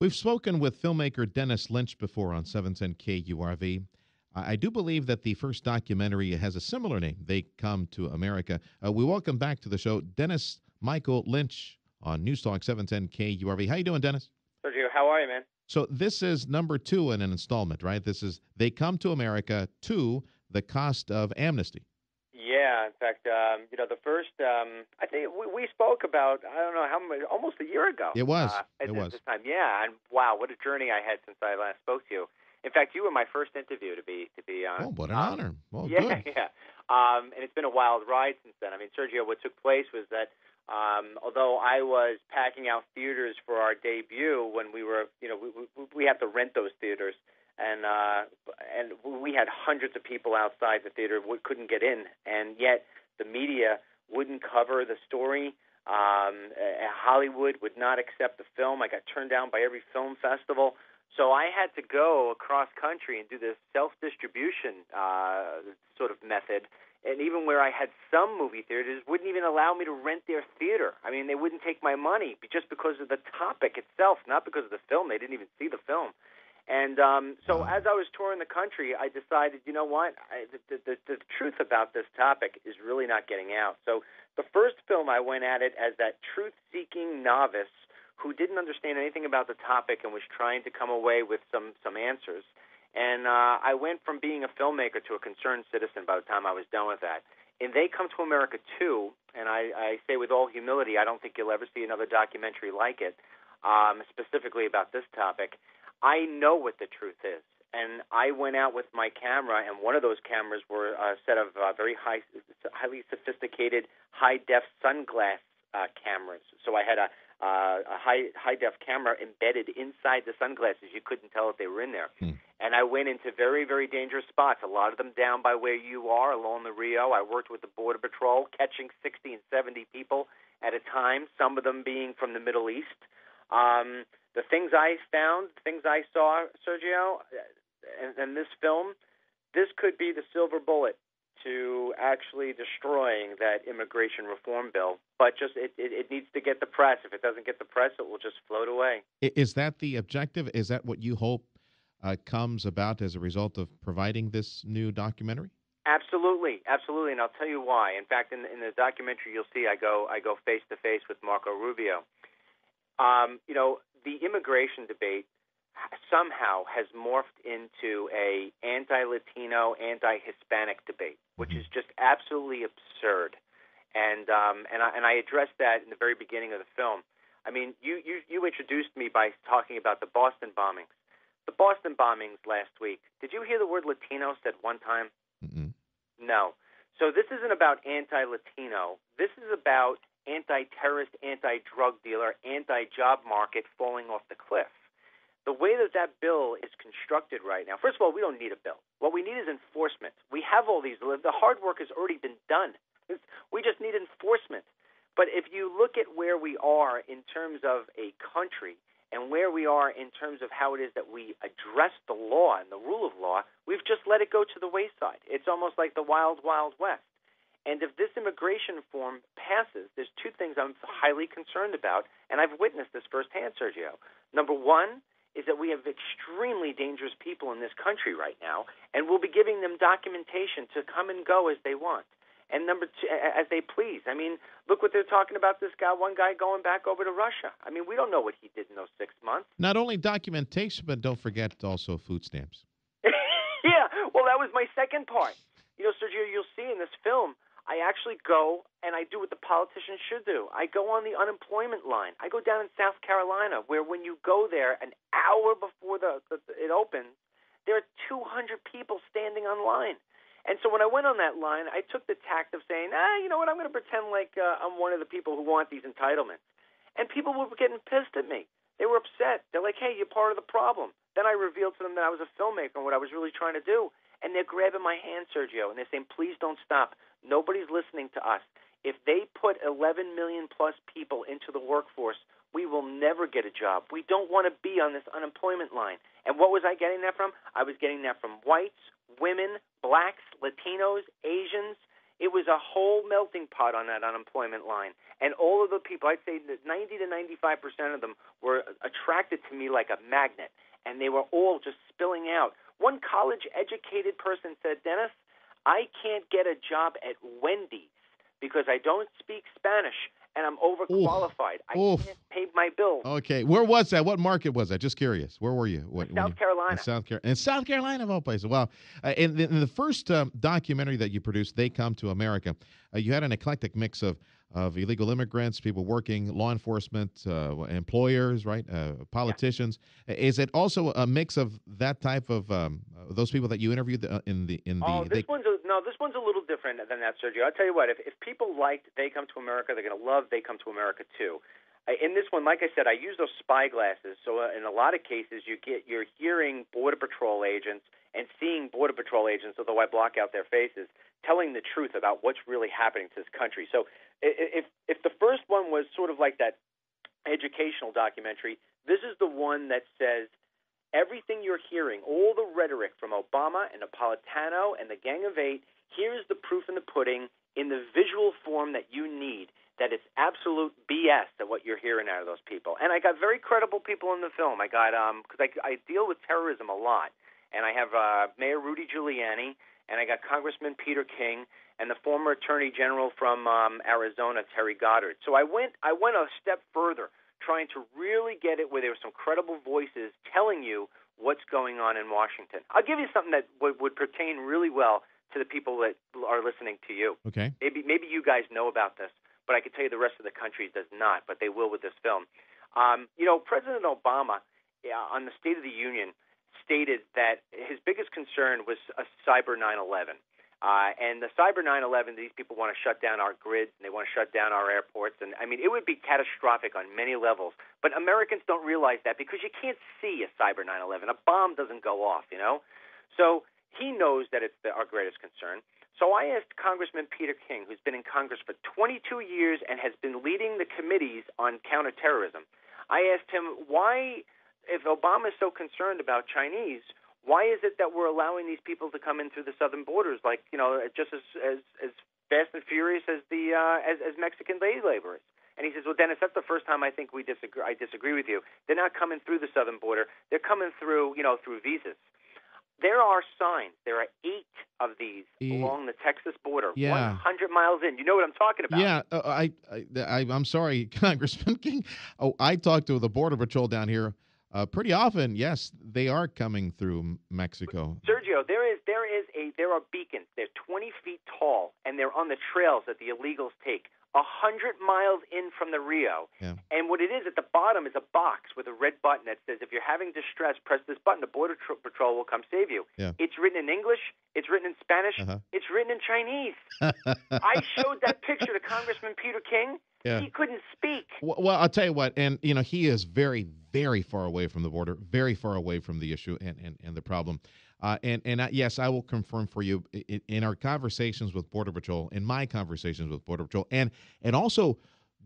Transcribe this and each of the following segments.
We've spoken with filmmaker Dennis Lynch before on 710 KURV. I do believe that the first documentary has a similar name, They Come to America. We welcome back to the show Dennis Michael Lynch on News Talk 710 KURV. How you doing, Dennis? Sergio, how are you, man? So this is number 2 in an installment, right? This is They Come to America 2, The Cost of Amnesty. Yeah, in fact, the first, I think we spoke about, I don't know how many, almost a year ago. It was. At this time, yeah, and wow, what a journey I had since I last spoke to you. In fact, you were my first interview to be Oh, what an honor. Well, yeah, good. yeah. And it's been a wild ride since then. I mean, Sergio, what took place was that although I was packing out theaters for our debut when we were, we had to rent those theaters. And we had hundreds of people outside the theater who couldn't get in, and yet the media wouldn't cover the story. Hollywood would not accept the film. I got turned down by every film festival. So I had to go across country and do this self-distribution sort of method. And even where I had some movie theaters wouldn't even allow me to rent their theater. I mean, they wouldn't take my money just because of the topic itself, not because of the film. They didn't even see the film. And so as I was touring the country, I decided, you know what, the truth about this topic is really not getting out. So the first film, I went at it as that truth-seeking novice who didn't understand anything about the topic and was trying to come away with some answers. And I went from being a filmmaker to a concerned citizen by the time I was done with that. And They Come to America 2, and I say with all humility, I don't think you'll ever see another documentary like it, specifically about this topic. I know what the truth is, and I went out with my camera, and one of those cameras were a set of very highly sophisticated, high-def sunglass cameras. So I had a high-def camera embedded inside the sunglasses. You couldn't tell if they were in there. And I went into very, very dangerous spots, a lot of them down by where you are, along the Rio. I worked with the Border Patrol, catching 60 and 70 people at a time, some of them being from the Middle East. The things I found, things I saw, Sergio, and this film, this could be the silver bullet to actually destroying that immigration reform bill. But just it needs to get the press. If it doesn't get the press, it will just float away. Is that the objective? Is that what you hope comes about as a result of providing this new documentary? Absolutely, absolutely, and I'll tell you why. In fact, in the documentary, you'll see I go face to face with Marco Rubio. The immigration debate somehow has morphed into a anti-Latino, anti-Hispanic debate, which is just absolutely absurd. And I addressed that in the very beginning of the film. I mean, you introduced me by talking about the Boston bombings. The Boston bombings last week. Did you hear the word Latino said one time? Mm-mm. No. So this isn't about anti-Latino. This is about anti-terrorist, anti-drug dealer, anti-job market falling off the cliff. The way that bill is constructed right now, first of all, we don't need a bill. What we need is enforcement. We have all these. The hard work has already been done. We just need enforcement. But if you look at where we are in terms of a country and where we are in terms of how it is that we address the law and the rule of law, we've just let it go to the wayside. It's almost like the wild, wild west. And if this immigration reform passes, there's two things I'm highly concerned about, and I've witnessed this firsthand, Sergio. Number one is that we have extremely dangerous people in this country right now, and we'll be giving them documentation to come and go as they want. And number two, as they please. I mean, look what they're talking about this guy, one guy going back over to Russia. I mean, we don't know what he did in those 6 months. Not only documentation, but don't forget also food stamps. Yeah, well, that was my second part. Sergio, you'll see in this film, I actually go and I do what the politicians should do. I go on the unemployment line. I go down in South Carolina where when you go there an hour before it opens, there are 200 people standing on line. And so when I went on that line, I took the tact of saying, you know what, I'm going to pretend like I'm one of the people who want these entitlements. And people were getting pissed at me. They were upset. They're like, hey, you're part of the problem. Then I revealed to them that I was a filmmaker and what I was really trying to do. And they're grabbing my hand, Sergio, and they're saying, please don't stop. Nobody's listening to us. If they put 11 million plus people into the workforce, we will never get a job. We don't want to be on this unemployment line. And what was I getting that from? I was getting that from whites, women, blacks, Latinos, Asians. It was a whole melting pot on that unemployment line. And all of the people, I'd say that 90 to 95% of them were attracted to me like a magnet. And they were all just spilling out. One college-educated person said, Dennis, I can't get a job at Wendy's because I don't speak Spanish and I'm overqualified. I can't pay my bills. Okay. Where was that? What market was that? Just curious. Where were you? South Carolina. In South Carolina, of all places. Wow. In the first documentary that you produced, They Come to America, you had an eclectic mix of illegal immigrants, people working, law enforcement, employers, right, politicians. Yeah. Is it also a mix of that type of those people that you interviewed This one's a little different than that, Sergio. I'll tell you what. If people liked They Come to America, they're going to love They Come to America too. In this one, like I said, I use those spy glasses. So in a lot of cases, you're hearing Border Patrol agents and seeing Border Patrol agents, although I block out their faces, telling the truth about what's really happening to this country. So if the first one was sort of like that educational documentary, this is the one that says everything you're hearing, all the rhetoric from Obama and Napolitano and the Gang of Eight, here's the proof in the pudding in the visual form that you need, that it's absolute BS that what you're hearing out of those people. And I got very credible people in the film. I got, because I deal with terrorism a lot, and I have Mayor Rudy Giuliani, and I got Congressman Peter King, and the former Attorney General from Arizona, Terry Goddard. So I went a step further, trying to really get it where there were some credible voices telling you what's going on in Washington. I'll give you something that would pertain really well to the people that are listening to you. Okay. Maybe you guys know about this, but I can tell you the rest of the country does not, but they will with this film. President Obama, on the State of the Union, stated that his biggest concern was a cyber 9/11. And the cyber 9/11, these people want to shut down our grids and they want to shut down our airports. And, I mean, it would be catastrophic on many levels. But Americans don't realize that because you can't see a cyber 9/11. A bomb doesn't go off, So he knows that it's our greatest concern. So I asked Congressman Peter King, who's been in Congress for 22 years and has been leading the committees on counterterrorism. I asked him why, if Obama is so concerned about Chinese, why is it that we're allowing these people to come in through the southern borders, like just as fast and furious as as Mexican day laborers? And he says, well, Dennis, that's the first time I think I disagree with you. They're not coming through the southern border; they're coming through through visas. There are signs. There are 8 of these along the Texas border, 100 miles in. You know what I'm talking about? Yeah, I'm sorry, Congressman King. Oh, I talk to the Border Patrol down here pretty often. Yes, they are coming through Mexico. Sergio, there are beacons. They're 20 feet tall, and they're on the trails that the illegals take 100 miles in from the Rio. Yeah. And what it is at the bottom is a box with a red button that says, if you're having distress, press this button. The Border Patrol will come save you. Yeah. It's written in English. It's written in Spanish. It's written in Chinese. I showed that picture to Congressman Peter King. Yeah. He couldn't speak. Well, I'll tell you what, and he is very, very far away from the border, very far away from the issue and the problem. Yes, I will confirm for you in our conversations with Border Patrol, in my conversations with Border Patrol, and also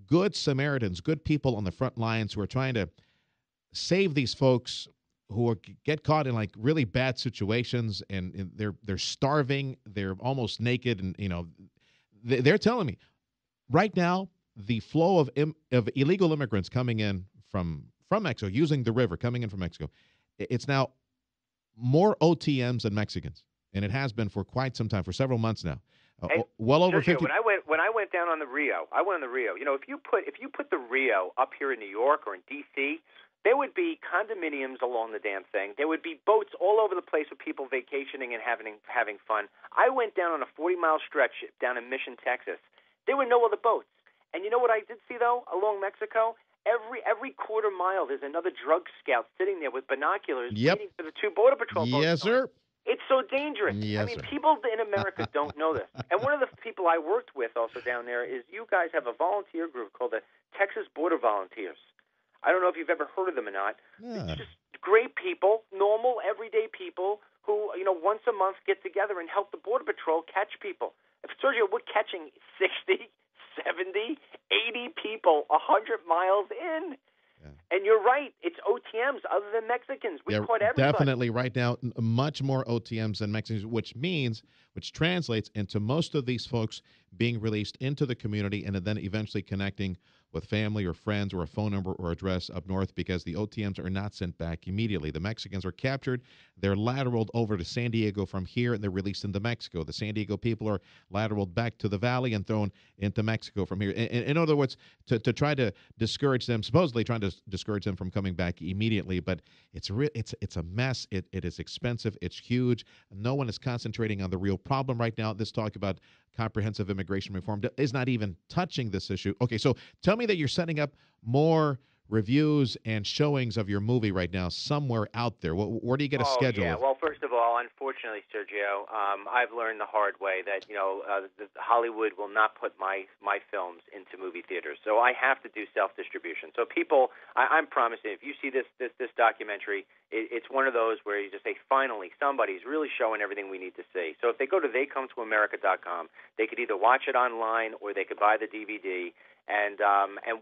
good Samaritans, good people on the front lines who are trying to save these folks who get caught in like really bad situations, and they're starving, they're almost naked, and they're telling me right now the flow of illegal immigrants coming in from Mexico, using the river, coming in from Mexico, it's now more OTMs than Mexicans, and it has been for quite some time, for several months now. Well over 50. When I went down on the Rio, I went on the Rio. If you put the Rio up here in New York or in D.C., there would be condominiums along the damn thing. There would be boats all over the place with people vacationing and having fun. I went down on a 40-mile stretch down in Mission, Texas. There were no other boats. And you know what I did see, though, along Mexico? Every quarter mile, there's another drug scout sitting there with binoculars waiting for the 2 Border Patrol boats. Yes, sir. It's so dangerous. Yes, sir. People in America don't know this. And one of the people I worked with also down there is you guys have a volunteer group called the Texas Border Volunteers. I don't know if you've ever heard of them or not. Yeah. It's just great people, normal, everyday people who, once a month get together and help the Border Patrol catch people. If Sergio, we're catching 60, 70, 80 people 100 miles in. Yeah. And you're right. It's OTMs other than Mexicans. We caught everybody. Definitely right now, much more OTMs than Mexicans, which translates into most of these folks being released into the community and then eventually connecting with family or friends or a phone number or address up north, because the OTMs are not sent back immediately. The Mexicans are captured. They're lateraled over to San Diego from here, and they're released into Mexico. The San Diego people are lateraled back to the valley and thrown into Mexico from here. In other words, to try to discourage them, supposedly trying to discourage them from coming back immediately, but it's a mess. It is expensive. It's huge. No one is concentrating on the real problem right now. This talk about comprehensive immigration reform is not even touching this issue. Okay, so tell me that you're setting up more reviews and showings of your movie right now somewhere out there. Where do you get a schedule? Yeah. Well, first of all, unfortunately, Sergio, I've learned the hard way that Hollywood will not put my films into movie theaters, so I have to do self-distribution. So people, I'm promising, if you see this documentary, it's one of those where you just say, finally, somebody's really showing everything we need to see. So if they go to theycometoamerica.com, they could either watch it online or they could buy the DVD. And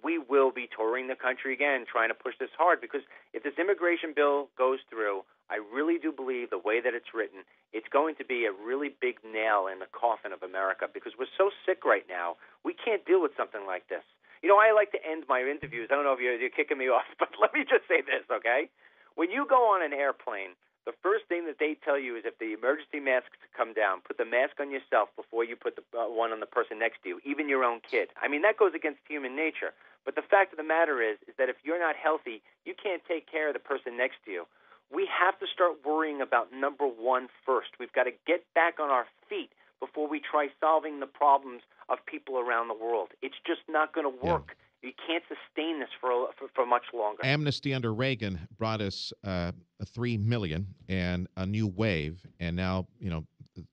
we will be touring the country again, trying to push this hard, because if this immigration bill goes through, I really do believe the way that it's written, it's going to be a really big nail in the coffin of America, because we're so sick right now. We can't deal with something like this. I like to end my interviews. I don't know if you're kicking me off, but let me just say this, okay? When you go on an airplane, the first thing that they tell you is if the emergency masks come down, put the mask on yourself before you put the one on the person next to you, even your own kid. I mean, that goes against human nature. But the fact of the matter is that if you're not healthy, you can't take care of the person next to you. We have to start worrying about number one first. We've got to get back on our feet before we try solving the problems of people around the world. It's just not going to work. Yeah. You can't sustain this for much longer. Amnesty under Reagan brought us 3 million and a new wave, and now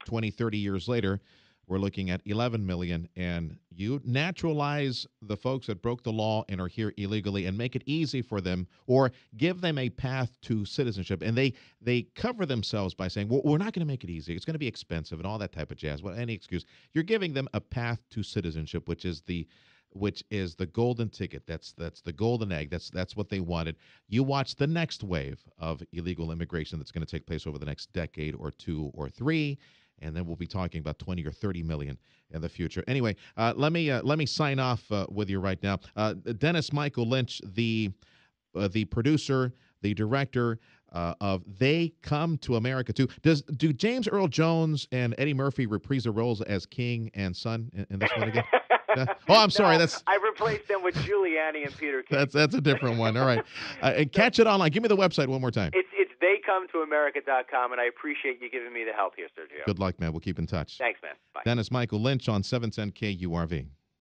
20, 30 years later, we're looking at 11 million. And you naturalize the folks that broke the law and are here illegally, and make it easy for them, or give them a path to citizenship. And they cover themselves by saying, well, we're not going to make it easy. It's going to be expensive and all that type of jazz. Well, any excuse. You're giving them a path to citizenship, which is the golden ticket. That's the golden egg. That's what they wanted. You watch the next wave of illegal immigration that's going to take place over the next decade or 2 or 3, and then we'll be talking about 20 or 30 million in the future. Anyway, let me sign off with you right now. Dennis Michael Lynch, the producer, the director of They Come to America Too. Do James Earl Jones and Eddie Murphy reprise their roles as king and son in this one again? Oh, I'm sorry. I replaced them with Giuliani and Peter King. That's a different one. All right. And catch it online. Give me the website one more time. It's theycometoamerica.com, and I appreciate you giving me the help here, Sergio. Good luck, man. We'll keep in touch. Thanks, man. Bye. Dennis Michael Lynch on 710 KURV.